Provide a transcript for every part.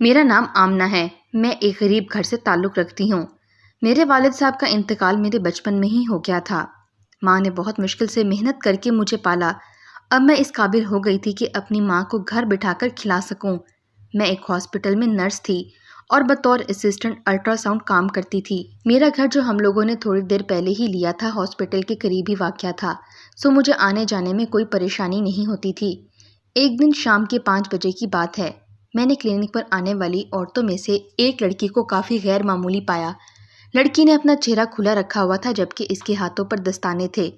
میرا نام آمنہ ہے۔ میں ایک غریب گھر سے تعلق رکھتی ہوں۔ میرے والد صاحب کا انتقال میرے بچپن میں ہی ہو گیا تھا۔ ماں نے بہت مشکل سے محنت کر کے مجھے پالا۔ اب میں اس قابل ہو گئی تھی کہ اپنی ماں کو گھر بٹھا کر کھلا سکوں۔ میں ایک ہاسپٹل میں نرس تھی اور بطور اسسٹنٹ الٹرا ساؤنڈ کام کرتی تھی۔ میرا گھر جو ہم لوگوں نے تھوڑی دیر پہلے ہی لیا تھا ہاسپٹل کے قریب ہی واقع تھا، سو مجھے آنے جانے میں کوئی پریشانی نہیں ہوتی تھی۔ ایک دن شام کے 5 بجے کی بات ہے، میں نے کلینک پر آنے والی عورتوں میں سے ایک لڑکی کو کافی غیر معمولی پایا۔ لڑکی نے اپنا چہرہ کھلا رکھا ہوا تھا جبکہ اس کے ہاتھوں پر دستانے تھے۔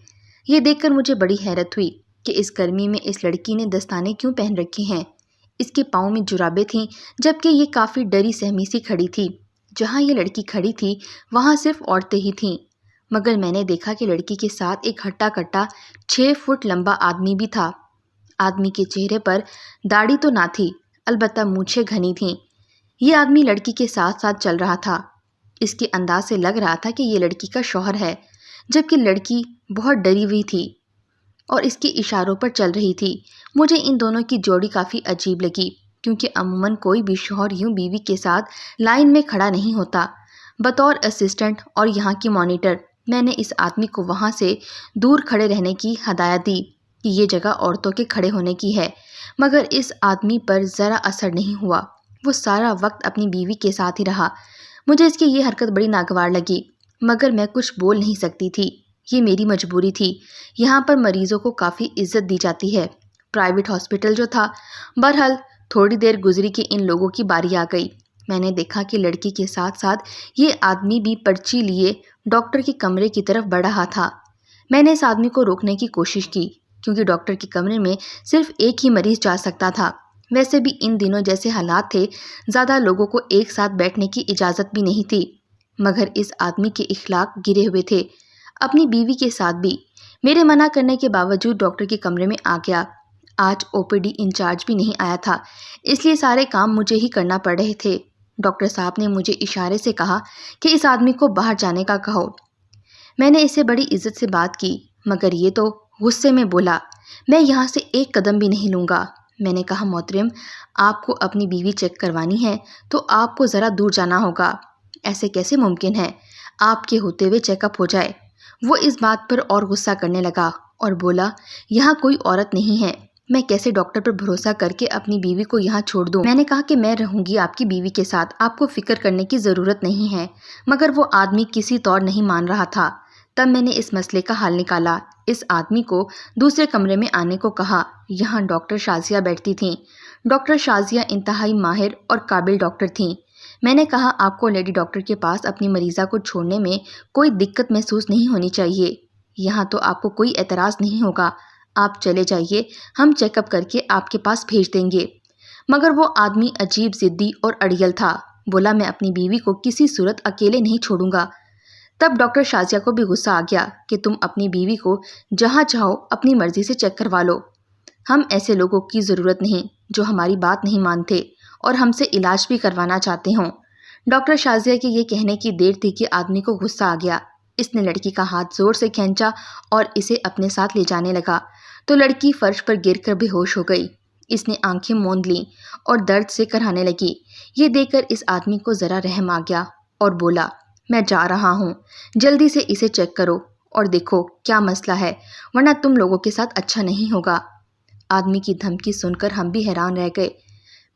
یہ دیکھ کر مجھے بڑی حیرت ہوئی کہ اس گرمی میں اس لڑکی نے دستانے کیوں پہن رکھے ہیں۔ اس کے پاؤں میں جرابیں تھیں جبکہ یہ کافی ڈری سہمی سی کھڑی تھی۔ جہاں یہ لڑکی کھڑی تھی وہاں صرف عورتیں ہی تھیں، مگر میں نے دیکھا کہ لڑکی کے ساتھ ایک ہٹا کٹا 6 فٹ لمبا آدمی بھی تھا۔ آدمی کے چہرے پر داڑھی تو نہ تھی، البتہ مونچھیں گھنی تھیں۔ یہ آدمی لڑکی کے ساتھ ساتھ چل رہا تھا۔ اس کے انداز سے لگ رہا تھا کہ یہ لڑکی کا شوہر ہے، جبکہ لڑکی بہت ڈری ہوئی تھی اور اس کے اشاروں پر چل رہی تھی۔ مجھے ان دونوں کی جوڑی کافی عجیب لگی کیونکہ عموماً کوئی بھی شوہر یوں بیوی کے ساتھ لائن میں کھڑا نہیں ہوتا۔ بطور اسسٹنٹ اور یہاں کی مانیٹر، میں نے اس آدمی کو وہاں سے دور کھڑے رہنے کی ہدایت دی کہ یہ جگہ عورتوں کے کھڑے ہونے کی ہے، مگر اس آدمی پر ذرا اثر نہیں ہوا۔ وہ سارا وقت اپنی بیوی کے ساتھ ہی رہا۔ مجھے اس کی یہ حرکت بڑی ناگوار لگی، مگر میں کچھ بول نہیں سکتی تھی۔ یہ میری مجبوری تھی۔ یہاں پر مریضوں کو کافی عزت دی جاتی ہے، پرائیویٹ ہاسپٹل جو تھا۔ بہرحال تھوڑی دیر گزری کہ ان لوگوں کی باری آ گئی۔ میں نے دیکھا کہ لڑکی کے ساتھ ساتھ یہ آدمی بھی پرچی لیے ڈاکٹر کے کمرے کی طرف بڑھ رہا تھا۔ میں نے اس آدمی کو روکنے کی کوشش کی کیونکہ ڈاکٹر کے کمرے میں صرف ایک ہی مریض جا سکتا تھا۔ ویسے بھی ان دنوں جیسے حالات تھے، زیادہ لوگوں کو ایک ساتھ بیٹھنے کی اجازت بھی نہیں تھی، مگر اس آدمی کے اخلاق گرے ہوئے تھے۔ اپنی بیوی کے ساتھ بھی میرے منع کرنے کے باوجود ڈاکٹر کے کمرے میں آ گیا۔ آج OPD انچارج بھی نہیں آیا تھا، اس لیے سارے کام مجھے ہی کرنا پڑ رہے تھے۔ ڈاکٹر صاحب نے مجھے اشارے سے کہا کہ اس آدمی کو باہر جانے کا کہو۔ میں نے اسے بڑی عزت سے بات کی، مگر یہ تو غصے میں بولا، میں یہاں سے ایک قدم بھی نہیں لوں گا۔ میں نے کہا، محترم، آپ کو اپنی بیوی چیک کروانی ہے تو آپ کو ذرا دور جانا ہوگا۔ ایسے کیسے ممکن ہے آپ کے ہوتے ہوئے چیک اپ ہو جائے؟ وہ اس بات پر اور غصہ کرنے لگا اور بولا، یہاں کوئی عورت نہیں ہے، میں کیسے ڈاکٹر پر بھروسہ کر کے اپنی بیوی کو یہاں چھوڑ دوں؟ میں نے کہا کہ میں رہوں گی آپ کی بیوی کے ساتھ، آپ کو فکر کرنے کی ضرورت نہیں ہے، مگر وہ آدمی کسی طور نہیں مان رہا تھا۔ تب میں نے اس مسئلے کا حل نکالا۔ اس آدمی کو دوسرے کمرے میں آنے کو کہا۔ یہاں ڈاکٹر شازیہ بیٹھتی تھیں۔ ڈاکٹر شازیہ انتہائی ماہر اور قابل ڈاکٹر تھیں۔ میں نے کہا، آپ کو لیڈی ڈاکٹر کے پاس اپنی مریضہ کو چھوڑنے میں کوئی دقت محسوس نہیں ہونی چاہیے۔ یہاں تو آپ کو کوئی اعتراض نہیں ہوگا، آپ چلے جائیے، ہم چیک اپ کر کے آپ کے پاس بھیج دیں گے۔ مگر وہ آدمی عجیب ضدی اور اڑیل تھا، بولا، میں اپنی بیوی کو کسی صورت اکیلے نہیں چھوڑوں گا۔ تب ڈاکٹر شازیہ کو بھی غصہ آ گیا کہ تم اپنی بیوی کو جہاں چاہو اپنی مرضی سے چیک کروا لو، ہم ایسے لوگوں کی ضرورت نہیں جو ہماری بات نہیں مانتے اور ہم سے علاج بھی کروانا چاہتے ہوں۔ ڈاکٹر شازیہ کے یہ کہنے کی دیر تھی کہ آدمی کو غصہ آ گیا۔ اس نے لڑکی کا ہاتھ زور سے کھینچا اور اسے اپنے ساتھ لے جانے لگا تو لڑکی فرش پر گر کر بے ہوش ہو گئی۔ اس نے آنکھیں موند لیں اور درد سے کرانے لگی۔ یہ دیکھ کر اس آدمی کو ذرا رحم آ گیا اور بولا، میں جا رہا ہوں، جلدی سے اسے چیک کرو اور دیکھو کیا مسئلہ ہے، ورنہ تم لوگوں کے ساتھ اچھا نہیں ہوگا۔ آدمی کی دھمکی سن کر ہم بھی حیران رہ گئے۔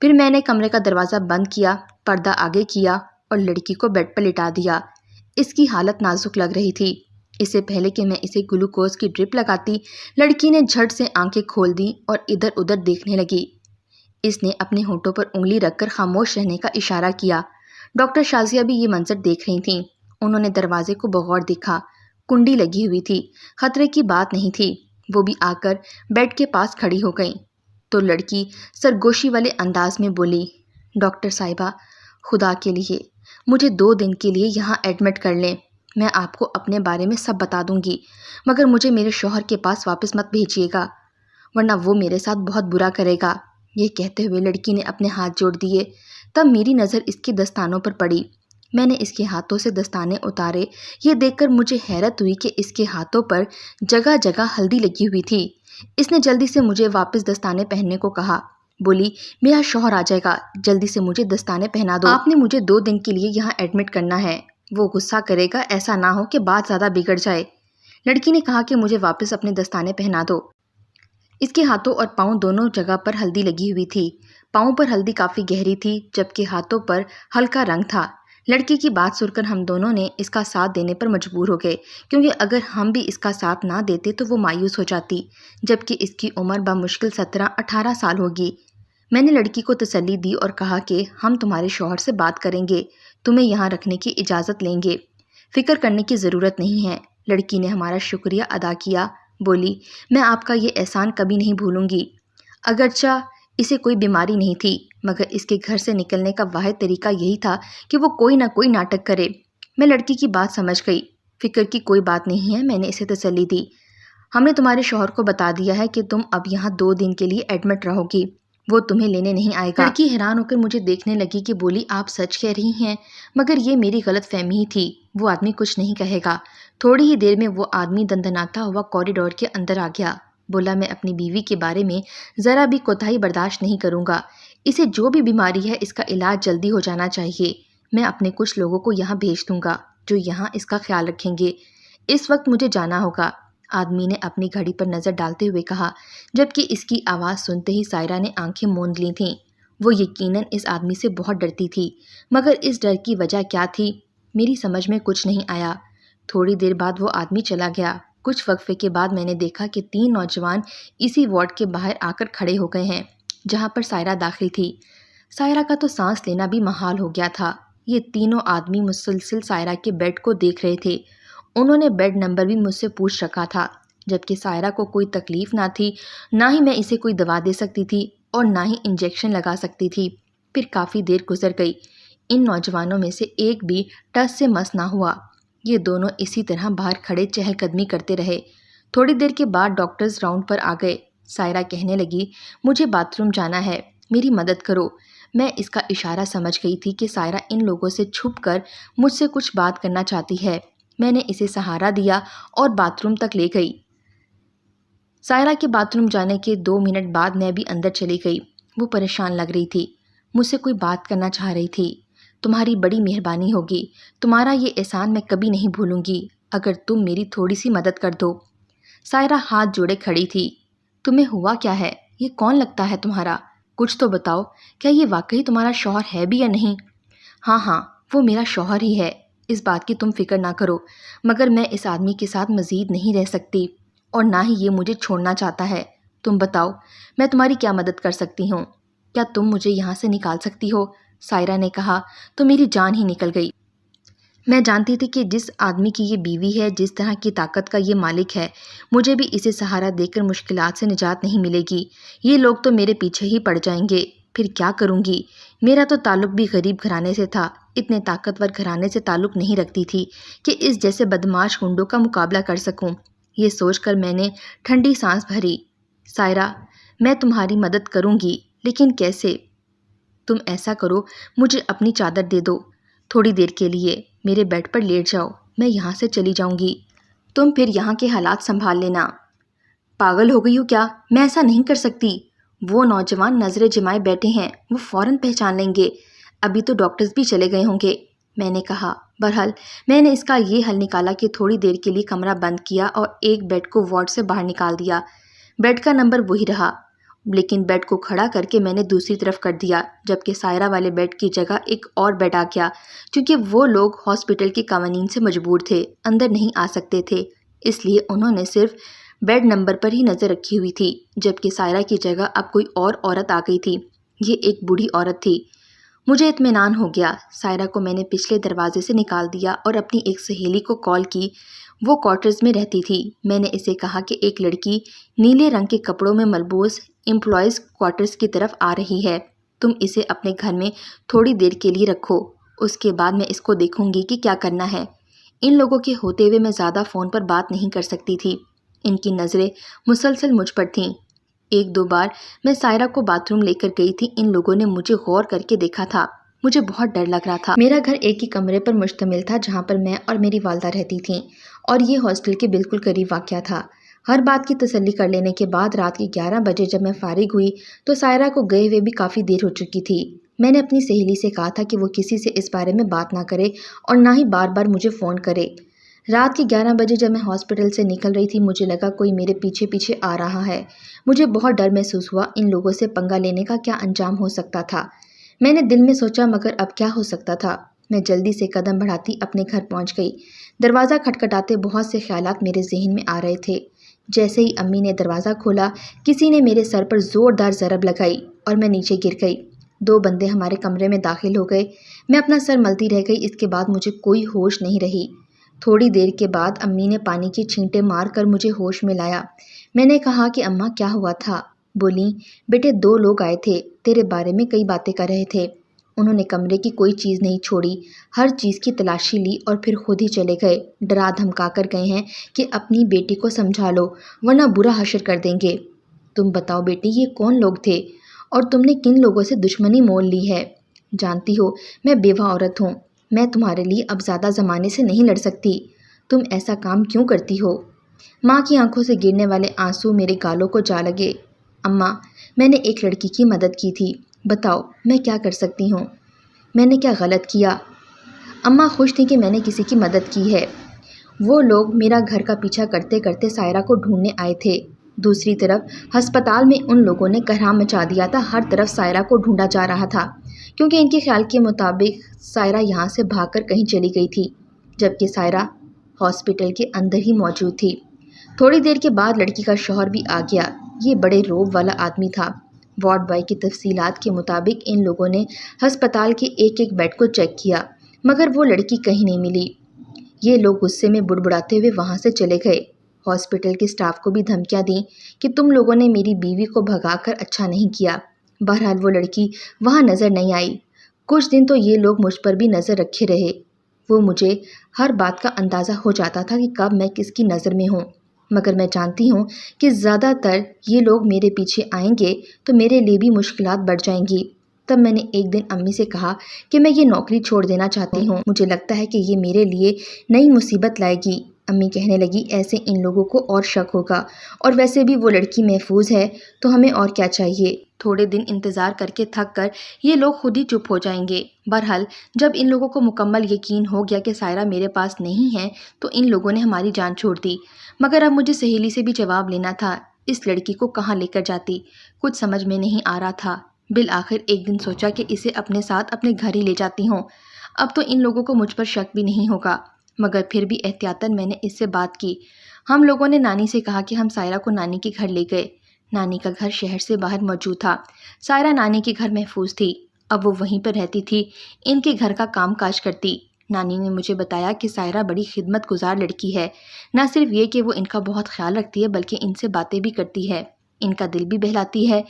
پھر میں نے کمرے کا دروازہ بند کیا، پردہ آگے کیا اور لڑکی کو بیڈ پر لٹا دیا۔ اس کی حالت نازک لگ رہی تھی۔ اس سے پہلے کہ میں اسے گلوکوز کی ڈرپ لگاتی، لڑکی نے جھٹ سے آنکھیں کھول دیں اور ادھر ادھر دیکھنے لگی۔ اس نے اپنے ہونٹوں پر انگلی رکھ کر خاموش رہنے کا اشارہ کیا۔ ڈاکٹر شازیہ بھی یہ منظر دیکھ رہی تھیں۔ انہوں نے دروازے کو بغور دیکھا، کنڈی لگی ہوئی تھی، خطرے کی بات نہیں تھی۔ وہ بھی آ کر بیڈ کے پاس کھڑی ہو گئیں تو لڑکی سرگوشی والے انداز میں بولی، ڈاکٹر صاحبہ، خدا کے لیے مجھے 2 دن کے لیے یہاں ایڈمٹ کر لیں، میں آپ کو اپنے بارے میں سب بتا دوں گی، مگر مجھے میرے شوہر کے پاس واپس مت بھیجیے گا، ورنہ وہ میرے ساتھ بہت برا کرے گا۔ یہ کہتے ہوئے لڑکی نے اپنے ہاتھ جوڑ دیے۔ تب میری نظر اس کے دستانوں پر پڑی۔ میں نے اس کے ہاتھوں سے دستانے اتارے۔ یہ دیکھ کر مجھے حیرت ہوئی کہ اس کے ہاتھوں پر جگہ جگہ ہلدی لگی ہوئی تھی۔ اس نے جلدی سے مجھے واپس دستانے پہننے کو کہا۔ بولی میرا شوہر آ جائے گا، جلدی سے مجھے دستانے پہنا دو، آپ نے مجھے 2 دن کے لیے یہاں ایڈمٹ کرنا ہے، وہ غصہ کرے گا، ایسا نہ ہو کہ بات زیادہ بگڑ جائے۔ لڑکی نے کہا کہ مجھے واپس اپنے دستانے پہنا دو۔ اس کے ہاتھوں اور پاؤں دونوں جگہ پر ہلدی لگی ہوئی تھی، پاؤں پر ہلدی کافی گہری تھی جبکہ ہاتھوں پر ہلکا رنگ تھا۔ لڑکی کی بات سن کر ہم دونوں نے اس کا ساتھ دینے پر مجبور ہو گئے، کیونکہ اگر ہم بھی اس کا ساتھ نہ دیتے تو وہ مایوس ہو جاتی، جبکہ اس کی عمر بمشکل 17-18 سال ہوگی۔ میں نے لڑکی کو تسلی دی اور کہا کہ ہم تمہارے شوہر سے بات کریں گے، تمہیں یہاں رکھنے کی اجازت لیں گے، فکر کرنے کی ضرورت نہیں ہے۔ لڑکی نے ہمارا شکریہ ادا کیا، بولی میں آپ کا یہ احسان کبھی نہیں بھولوں گی۔ اگرچہ اسے کوئی بیماری نہیں تھی، مگر اس کے گھر سے نکلنے کا واحد طریقہ یہی تھا کہ وہ کوئی نہ کوئی ناٹک کرے۔ میں لڑکی کی بات سمجھ گئی۔ فکر کی کوئی بات نہیں ہے، میں نے اسے تسلی دی۔ ہم نے تمہارے شوہر کو بتا دیا ہے کہ تم اب یہاں 2 دن کے لیے ایڈمٹ رہو گی، وہ تمہیں لینے نہیں آئے گا۔ لڑکی حیران ہو کر مجھے دیکھنے لگی کہ بولی آپ سچ کہہ رہی ہیں، مگر یہ میری غلط فہمی ہی تھی، وہ آدمی کچھ نہیں کہے گا۔ تھوڑی ہی دیر میں وہ آدمی دندناتا ہوا کوریڈور کے اندر آ گیا، بولا میں اپنی بیوی کے بارے میں ذرا بھی کوتاہی برداشت نہیں کروں گا، اسے جو بھی بیماری ہے اس کا علاج جلدی ہو جانا چاہیے، میں اپنے کچھ لوگوں کو یہاں بھیج دوں گا جو یہاں اس کا خیال رکھیں گے، اس وقت مجھے جانا ہوگا۔ آدمی نے اپنی گھڑی پر نظر ڈالتے ہوئے کہا، جبکہ اس کی آواز سنتے ہی سائرہ نے آنکھیں موند لی تھیں۔ وہ یقیناً اس آدمی سے بہت ڈرتی تھی، مگر اس ڈر کی وجہ کیا تھی میری سمجھ میں کچھ نہیں آیا۔ تھوڑی دیر بعد وہ آدمی چلا گیا۔ کچھ وقفے کے بعد میں نے دیکھا کہ 3 نوجوان اسی وارڈ کے باہر آ کر کھڑے ہو گئے ہیں جہاں پر سائرہ داخل تھی۔ سائرہ کا تو سانس لینا بھی محال ہو گیا تھا۔ یہ تینوں آدمی مسلسل سائرہ کے بیڈ کو دیکھ رہے تھے، انہوں نے بیڈ نمبر بھی مجھ سے پوچھ رکھا تھا، جبکہ سائرہ کو کوئی تکلیف نہ تھی، نہ ہی میں اسے کوئی دوا دے سکتی تھی اور نہ ہی انجیکشن لگا سکتی تھی۔ پھر کافی دیر گزر گئی، ان نوجوانوں میں سے ایک بھی ٹس سے مس نہ ہوا۔ یہ دونوں اسی طرح باہر کھڑے چہل قدمی کرتے رہے۔ تھوڑی دیر کے بعد ڈاکٹرز راؤنڈ پر آ گئے۔ سائرہ کہنے لگی مجھے باتھ روم جانا ہے، میری مدد کرو۔ میں اس کا اشارہ سمجھ گئی تھی کہ سائرہ ان لوگوں سے چھپ کر مجھ سے کچھ بات کرنا چاہتی ہے۔ میں نے اسے سہارا دیا اور باتھ روم تک لے گئی۔ سائرہ کے باتھ روم جانے کے 2 منٹ بعد میں بھی اندر چلی گئی۔ وہ پریشان لگ رہی تھی، مجھ سے کوئی بات کرنا چاہ رہی تھی۔ تمہاری بڑی مہربانی ہوگی، تمہارا یہ احسان میں کبھی نہیں بھولوں گی، اگر تم میری تھوڑی سی مدد کر دو۔ سائرہ ہاتھ جوڑے کھڑی تھی۔ تمہیں ہوا کیا ہے؟ یہ کون لگتا ہے تمہارا؟ کچھ تو بتاؤ، کیا یہ واقعی تمہارا شوہر ہے بھی یا نہیں؟ ہاں، وہ میرا شوہر ہی ہے، اس بات کی تم فکر نہ کرو، مگر میں اس آدمی کے ساتھ مزید نہیں رہ سکتی اور نہ ہی یہ مجھے چھوڑنا چاہتا ہے۔ تم بتاؤ میں تمہاری کیا مدد کر سکتی ہوں؟ کیا تم مجھے یہاں سے نکال سکتی ہو؟ سائرہ نے کہا تو میری جان ہی نکل گئی۔ میں جانتی تھی کہ جس آدمی کی یہ بیوی ہے، جس طرح کی طاقت کا یہ مالک ہے، مجھے بھی اسے سہارا دے کر مشکلات سے نجات نہیں ملے گی۔ یہ لوگ تو میرے پیچھے ہی پڑ جائیں گے، پھر کیا کروں گی؟ میرا تو تعلق بھی غریب گھرانے سے تھا، اتنے طاقتور گھرانے سے تعلق نہیں رکھتی تھی کہ اس جیسے بدمعاش گنڈوں کا مقابلہ کر سکوں۔ یہ سوچ کر میں نے ٹھنڈی سانس بھری۔ سائرہ، میں تمہاری مدد کروں گی، لیکن کیسے؟ تم ایسا کرو، مجھے اپنی چادر دے دو، تھوڑی دیر کے لیے میرے بیڈ پر لیٹ جاؤ، میں یہاں سے چلی جاؤں گی، تم پھر یہاں کے حالات سنبھال لینا۔ پاگل ہو گئی ہو کیا؟ میں ایسا نہیں کر سکتی، وہ نوجوان نظریں جمائے بیٹھے ہیں، وہ فوراً پہچان لیں گے، ابھی تو ڈاکٹرز بھی چلے گئے ہوں گے، میں نے کہا۔ بہرحال میں نے اس کا یہ حل نکالا کہ تھوڑی دیر کے لیے کمرہ بند کیا اور ایک بیڈ کو وارڈ سے باہر نکال دیا۔ بیڈ کا نمبر وہی رہا، لیکن بیڈ کو کھڑا کر کے میں نے دوسری طرف کر دیا، جبکہ سائرہ والے بیڈ کی جگہ ایک اور بیڈ آ گیا، کیونکہ وہ لوگ ہاسپٹل کے قوانین سے مجبور تھے، اندر نہیں آ سکتے تھے، اس لیے انہوں نے صرف بیڈ نمبر پر ہی نظر رکھی ہوئی تھی، جبکہ سائرہ کی جگہ اب کوئی اور عورت آ گئی تھی۔ یہ ایک بوڑھی عورت تھی۔ مجھے اطمینان ہو گیا۔ سائرہ کو میں نے پچھلے دروازے سے نکال دیا اور اپنی ایک سہیلی کو کال کی، وہ کوارٹرز میں رہتی تھی۔ میں نے اسے کہا کہ ایک لڑکی نیلے رنگ کے کپڑوں میں ملبوس امپلائیز کوارٹرز کی طرف آ رہی ہے، تم اسے اپنے گھر میں تھوڑی دیر کے لیے رکھو، اس کے بعد میں اس کو دیکھوں گی کہ کیا کرنا ہے۔ ان لوگوں کے ہوتے ہوئے میں زیادہ فون پر بات نہیں کر سکتی تھی، ان کی نظریں مسلسل مجھ پر تھیں۔ 1-2 بار میں سائرہ کو باتھ روم لے کر گئی تھی، ان لوگوں نے مجھے غور کر کے دیکھا تھا، مجھے بہت ڈر لگ رہا تھا۔ میرا گھر ایک ہی کمرے پر مشتمل تھا جہاں پر میں اور میری والدہ رہتی تھیں، اور یہ ہاسٹل کے بالکل قریب واقع تھا۔ ہر بات کی تسلی کر لینے کے بعد رات کے 11 بجے جب میں فارغ ہوئی تو سائرہ کو گئے ہوئے بھی کافی دیر ہو چکی تھی۔ میں نے اپنی سہیلی سے کہا تھا کہ وہ کسی سے اس بارے میں بات نہ کرے اور نہ ہی بار بار مجھے فون کرے۔ رات کے 11 بجے جب میں ہاسپٹل سے نکل رہی تھی مجھے لگا کوئی میرے پیچھے پیچھے آ رہا ہے۔ مجھے بہت ڈر محسوس ہوا، ان لوگوں سے پنگا لینے کا کیا انجام ہو سکتا تھا۔ میں نے دل میں سوچا مگر اب کیا ہو سکتا تھا۔ میں جلدی سے قدم بڑھاتی اپنے گھر پہنچ گئی۔ دروازہ کھٹکھٹاتے بہت سے خیالات میرے ذہن میں آ رہے تھے۔ جیسے ہی امی نے دروازہ کھولا کسی نے میرے سر پر زوردار ضرب لگائی اور میں نیچے گر گئی۔ 2 بندے ہمارے کمرے میں داخل ہو گئے۔ میں اپنا سر ملتی رہ گئی، اس کے بعد مجھے کوئی ہوش نہیں رہی۔ تھوڑی دیر کے بعد امی نے پانی کی چھینٹیں مار کر مجھے ہوش میں لایا۔ میں نے کہا کہ اماں کیا ہوا تھا؟ بولیں بیٹے 2 لوگ آئے تھے، تیرے بارے میں کئی باتیں کر رہے تھے۔ انہوں نے کمرے کی کوئی چیز نہیں چھوڑی، ہر چیز کی تلاشی لی اور پھر خود ہی چلے گئے۔ ڈرا دھمکا کر گئے ہیں کہ اپنی بیٹی کو سمجھا لو ورنہ برا حشر کر دیں گے۔ تم بتاؤ بیٹی یہ کون لوگ تھے اور تم نے کن لوگوں سے دشمنی مول لی ہے؟ جانتی ہو میں بیوہ عورت ہوں، میں تمہارے لیے اب زیادہ زمانے سے نہیں لڑ سکتی، تم ایسا کام کیوں کرتی ہو؟ ماں کی آنکھوں سے گرنے والے آنسو میرے گالوں کو جا لگے۔ اماں میں نے ایک لڑکی کی مدد کی تھی، بتاؤ میں کیا کر سکتی ہوں؟ میں نے کیا غلط کیا؟ اماں خوش تھیں کہ میں نے کسی کی مدد کی ہے۔ وہ لوگ میرا گھر کا پیچھا کرتے کرتے سائرہ کو ڈھونڈنے آئے تھے۔ دوسری طرف ہسپتال میں ان لوگوں نے کہرام مچا دیا تھا، ہر طرف سائرہ کو ڈھونڈا جا رہا تھا کیونکہ ان کے خیال کے مطابق سائرہ یہاں سے بھاگ کر کہیں چلی گئی تھی، جبکہ سائرہ ہاسپٹل کے اندر ہی موجود تھی۔ تھوڑی دیر کے بعد لڑکی کا شوہر بھی آ گیا۔ یہ بڑے روب والا آدمی تھا۔ وارڈ بوائے کی تفصیلات کے مطابق ان لوگوں نے ہسپتال کے ایک ایک بیڈ کو چیک کیا مگر وہ لڑکی کہیں نہیں ملی۔ یہ لوگ غصے میں بڑبڑاتے ہوئے وہاں سے چلے گئے۔ ہاسپٹل کے سٹاف کو بھی دھمکیاں دیں کہ تم لوگوں نے میری بیوی کو بھگا کر اچھا نہیں کیا۔ بہرحال وہ لڑکی وہاں نظر نہیں آئی۔ کچھ دن تو یہ لوگ مجھ پر بھی نظر رکھے رہے۔ وہ مجھے ہر بات کا اندازہ ہو جاتا تھا کہ کب میں کس کی نظر میں ہوں، مگر میں جانتی ہوں کہ زیادہ تر یہ لوگ میرے پیچھے آئیں گے تو میرے لیے بھی مشکلات بڑھ جائیں گی۔ تب میں نے ایک دن امی سے کہا کہ میں یہ نوکری چھوڑ دینا چاہتی ہوں، مجھے لگتا ہے کہ یہ میرے لیے نئی مصیبت لائے گی۔ امی کہنے لگی ایسے ان لوگوں کو اور شک ہوگا، اور ویسے بھی وہ لڑکی محفوظ ہے تو ہمیں اور کیا چاہیے۔ تھوڑے دن انتظار کر کے تھک کر یہ لوگ خود ہی چپ ہو جائیں گے۔ بہرحال جب ان لوگوں کو مکمل یقین ہو گیا کہ سائرہ میرے پاس نہیں ہے تو ان لوگوں نے ہماری جان چھوڑ دی۔ مگر اب مجھے سہیلی سے بھی جواب لینا تھا، اس لڑکی کو کہاں لے کر جاتی، کچھ سمجھ میں نہیں آ رہا تھا۔ بالآخر ایک دن سوچا کہ اسے اپنے ساتھ اپنے گھر ہی لے جاتی ہوں، اب تو ان لوگوں کو مجھ پر شک بھی نہیں ہوگا۔ مگر پھر بھی احتیاطاً میں نے اس سے بات کی۔ ہم لوگوں نے نانی سے کہا کہ ہم سائرہ کو نانی کے گھر لے گئے۔ نانی کا گھر شہر سے باہر موجود تھا۔ سائرہ نانی کے گھر محفوظ تھی، اب وہ وہیں پر رہتی تھی، ان کے گھر کا کام کاج کرتی۔ نانی نے مجھے بتایا کہ سائرہ بڑی خدمت گزار لڑکی ہے، نہ صرف یہ کہ وہ ان کا بہت خیال رکھتی ہے بلکہ ان سے باتیں بھی کرتی ہے، ان کا دل بھی بہلاتی ہے۔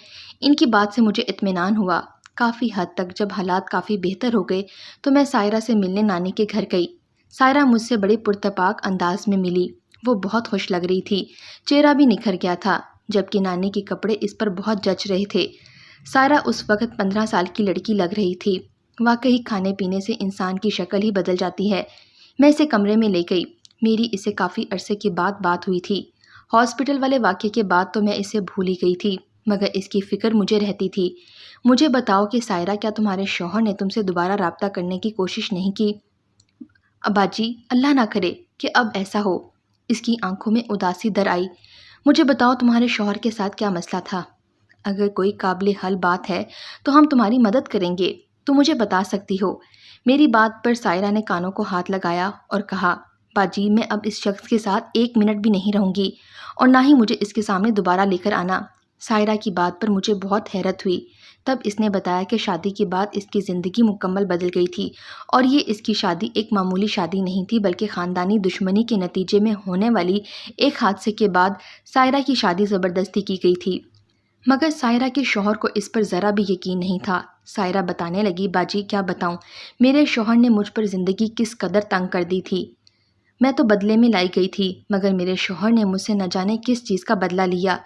ان کی بات سے مجھے اطمینان ہوا۔ کافی حد تک جب حالات کافی بہتر ہو گئے تو میں سائرہ سے ملنے نانی کے گھر گئی۔ سائرہ مجھ سے بڑے پرتپاک انداز میں ملی، وہ بہت خوش لگ رہی تھی، چہرہ بھی نکھر گیا تھا، جبکہ نانی کے کپڑے اس پر بہت جچ رہے تھے۔ سائرہ اس وقت 15 سال کی لڑکی لگ رہی تھی۔ واقعی کھانے پینے سے انسان کی شکل ہی بدل جاتی ہے۔ میں اسے کمرے میں لے گئی، میری اسے کافی عرصے کے بعد بات ہوئی تھی۔ ہاسپٹل والے واقعے کے بعد تو میں اسے بھول ہی گئی تھی، مگر اس کی فکر مجھے رہتی تھی۔ مجھے بتاؤ کہ سائرہ کیا تمہارے شوہر نے تم سے دوبارہ رابطہ کرنے کی کوشش نہیں کی؟ ابا جی اللہ نہ کرے کہ اب ایسا ہو۔ اس کی آنکھوں میں اداسی در آئی۔ مجھے بتاؤ تمہارے شوہر کے ساتھ کیا مسئلہ تھا؟ اگر کوئی قابل حل بات ہے تو ہم تمہاری مدد کریں گے، تو مجھے بتا سکتی ہو۔ میری بات پر سائرہ نے کانوں کو ہاتھ لگایا اور کہا باجی میں اب اس شخص کے ساتھ 1 منٹ بھی نہیں رہوں گی اور نہ ہی مجھے اس کے سامنے دوبارہ لے کر آنا۔ سائرہ کی بات پر مجھے بہت حیرت ہوئی۔ تب اس نے بتایا کہ شادی کے بعد اس کی زندگی مکمل بدل گئی تھی اور یہ اس کی شادی ایک معمولی شادی نہیں تھی بلکہ خاندانی دشمنی کے نتیجے میں ہونے والی ایک حادثے کے بعد سائرہ کی شادی زبردستی کی گئی تھی۔ مگر سائرہ کے شوہر کو اس پر ذرا بھی یقین نہیں تھا۔ سائرہ بتانے لگی باجی کیا بتاؤں، میرے شوہر نے مجھ پر زندگی کس قدر تنگ کر دی تھی۔ میں تو بدلے میں لائی گئی تھی مگر میرے شوہر نے مجھ سے نہ جانے کس چیز کا بدلہ لیا۔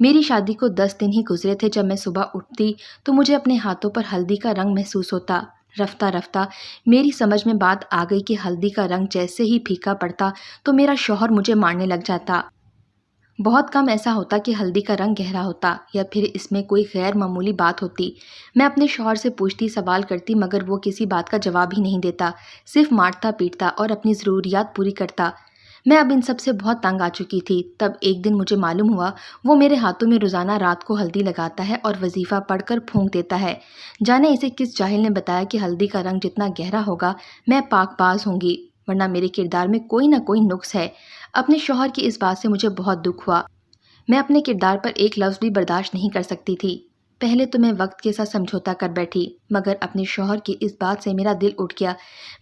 میری شادی کو 10 دن ہی گزرے تھے جب میں صبح اٹھتی تو مجھے اپنے ہاتھوں پر ہلدی کا رنگ محسوس ہوتا۔ رفتہ رفتہ میری سمجھ میں بات آ گئی کہ ہلدی کا رنگ جیسے ہی پھیکا پڑتا تو میرا شوہر مجھے مارنے لگ جاتا۔ بہت کم ایسا ہوتا کہ ہلدی کا رنگ گہرا ہوتا یا پھر اس میں کوئی غیر معمولی بات ہوتی۔ میں اپنے شوہر سے پوچھتی، سوال کرتی، مگر وہ کسی بات کا جواب ہی نہیں دیتا، صرف مارتا پیٹتا اور اپنی ضروریات پوری کرتا۔ میں اب ان سب سے بہت تنگ آ چکی تھی۔ تب ایک دن مجھے معلوم ہوا وہ میرے ہاتھوں میں روزانہ رات کو ہلدی لگاتا ہے اور وظیفہ پڑھ کر پھونک دیتا ہے۔ جانے اسے کس جاہل نے بتایا کہ ہلدی کا رنگ جتنا گہرا ہوگا میں پاک باز ہوں گی، ورنہ میرے کردار میں کوئی نہ کوئی نقص ہے۔ اپنے شوہر کی اس بات سے مجھے بہت دکھ ہوا۔ میں اپنے کردار پر ایک لفظ بھی برداشت نہیں کر سکتی تھی۔ پہلے تو میں وقت کے ساتھ سمجھوتا کر بیٹھی، مگر اپنے شوہر کی اس بات سے میرا دل اٹھ گیا۔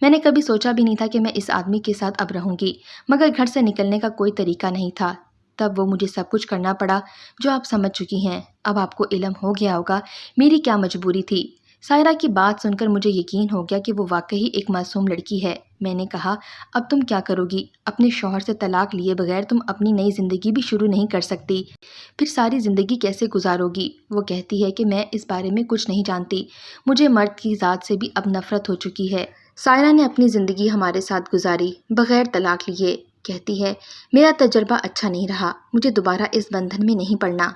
میں نے کبھی سوچا بھی نہیں تھا کہ میں اس آدمی کے ساتھ اب رہوں گی، مگر گھر سے نکلنے کا کوئی طریقہ نہیں تھا۔ تب وہ مجھے سب کچھ کرنا پڑا جو آپ سمجھ چکی ہیں۔ اب آپ کو علم ہو گیا ہوگا میری کیا مجبوری تھی۔ سائرہ کی بات سن کر مجھے یقین ہو گیا کہ وہ واقعی ایک معصوم لڑکی ہے۔ میں نے کہا، اب تم کیا کرو گی؟ اپنے شوہر سے طلاق لیے بغیر تم اپنی نئی زندگی بھی شروع نہیں کر سکتی، پھر ساری زندگی کیسے گزارو گی؟ وہ کہتی ہے کہ میں اس بارے میں کچھ نہیں جانتی، مجھے مرد کی ذات سے بھی اب نفرت ہو چکی ہے۔ سائرہ نے اپنی زندگی ہمارے ساتھ گزاری بغیر طلاق لیے، کہتی ہے میرا تجربہ اچھا نہیں رہا، مجھے دوبارہ اس بندھن میں نہیں پڑنا۔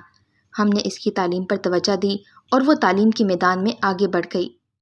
ہم نے اس کی تعلیم پر توجہ دی اور وہ تعلیم کے میدان میں آگے بڑھ گئی۔